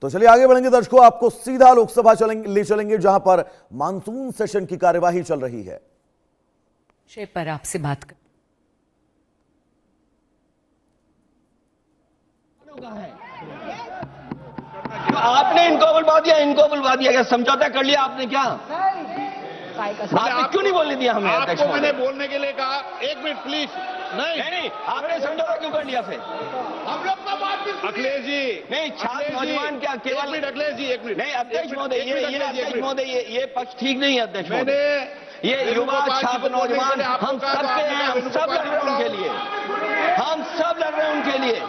तो चलिए आगे बढ़ेंगे दर्शकों, आपको सीधा लोकसभा ले चलेंगे जहां पर मानसून सेशन की कार्यवाही चल रही है। विषय पर आपसे बात कर आपने इनको बुलवा दिया क्या? समझौता कर लिया आपने क्या? आपने क्यों नहीं बोलने दिया हमें? आपको मैंने बोलने के लिए कहा, एक मिनट प्लीज। नहीं, आपने समझौता क्यों कर लिया फिर? हम लोग का बात अखिलेश जी नहीं, छात्र नौजवान क्या केवल? अखिलेश जी एक मिनट। नहीं अध्यक्ष महोदय, ये पक्ष ठीक नहीं है अध्यक्ष मैंने महोदय। ये युवा छात्र नौजवान हम सब पे हैं, हम सब लड़ रहे हैं उनके लिए, हम सब लड़ रहे हैं उनके लिए।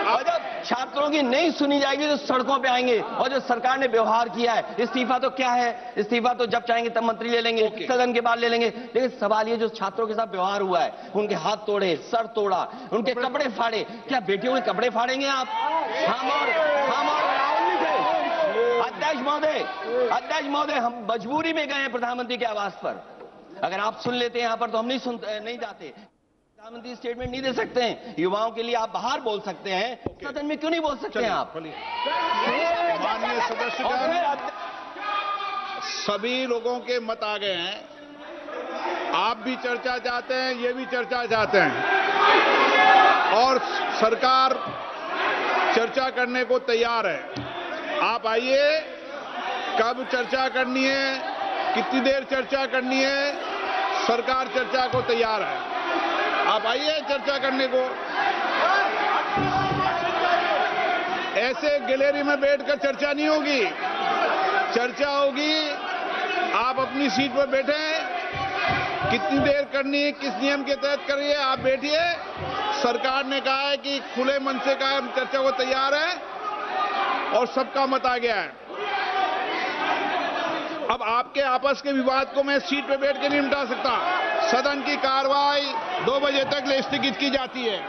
और जब छात्रों की नहीं सुनी जाएगी तो सड़कों पे आएंगे। और जो सरकार ने व्यवहार किया है, इस्तीफा तो क्या है? इस्तीफा तो जब चाहेंगे तब मंत्री ले लेंगे, सदन के बाद ले लेंगे। लेकिन सवाल ये जो छात्रों के साथ व्यवहार हुआ है, उनके हाथ तोड़े, सर तोड़ा, उनके कपड़े फाड़े, क्या बेटियों के कपड़े फाड़ेंगे आप? हम और राहुल जी थे। अध्यक्ष महोदय, हम मजबूरी में गए हैं प्रधानमंत्री के आवास पर। अगर आप सुन लेते हैं यहाँ पर तो हम नहीं जाते। प्रधानमंत्री स्टेटमेंट नहीं दे सकते हैं। युवाओं के लिए आप बाहर बोल सकते हैं, सदन में क्यों नहीं बोल सकते हैं आप? माननीय सदस्यगण, सभी लोगों के मत आ गए हैं। आप भी चर्चा चाहते हैं, ये भी चर्चा चाहते हैं और सरकार चर्चा करने को तैयार है। आप आइए, कब चर्चा करनी है, कितनी देर चर्चा करनी है, सरकार चर्चा को तैयार है। आप आइए चर्चा करने को। ऐसे गैलरी में बैठकर चर्चा नहीं होगी, चर्चा होगी। आप अपनी सीट पर बैठे, कितनी देर करनी है, किस नियम के तहत करिए, आप बैठिए। सरकार ने कहा है कि खुले मन से कहा चर्चा को तैयार है और सबका मत आ गया है। अब आपके आपस के विवाद को मैं सीट पे बैठ के नहीं निपटा सकता। सदन की कार्रवाई 2 बजे तक स्थगित की जाती है।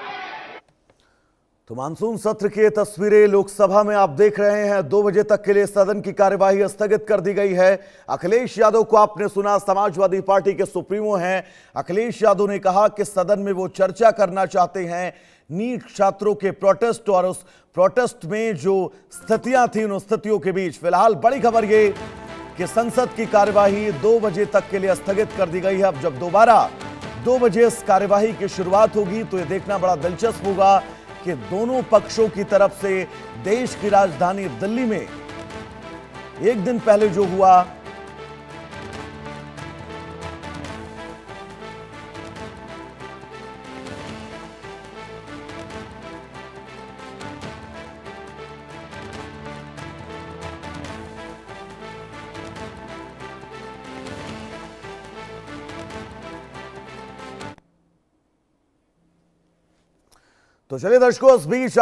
तो मानसून सत्र की तस्वीरें लोकसभा में आप देख रहे हैं। 2 बजे तक के लिए सदन की कार्यवाही स्थगित कर दी गई है। अखिलेश यादव को आपने सुना, समाजवादी पार्टी के सुप्रीमो हैं। अखिलेश यादव ने कहा कि सदन में वो चर्चा करना चाहते हैं नीट छात्रों के प्रोटेस्ट और उस प्रोटेस्ट में जो स्थितियां थी, उन स्थितियों के बीच। फिलहाल बड़ी खबर ये कि संसद की कार्यवाही 2 बजे तक के लिए स्थगित कर दी गई है। अब जब दोबारा 2 बजे इस कार्यवाही की शुरुआत होगी तो यह देखना बड़ा दिलचस्प होगा कि दोनों पक्षों की तरफ से देश की राजधानी दिल्ली में एक दिन पहले जो हुआ, तो चलिए दर्शकों, इस बीच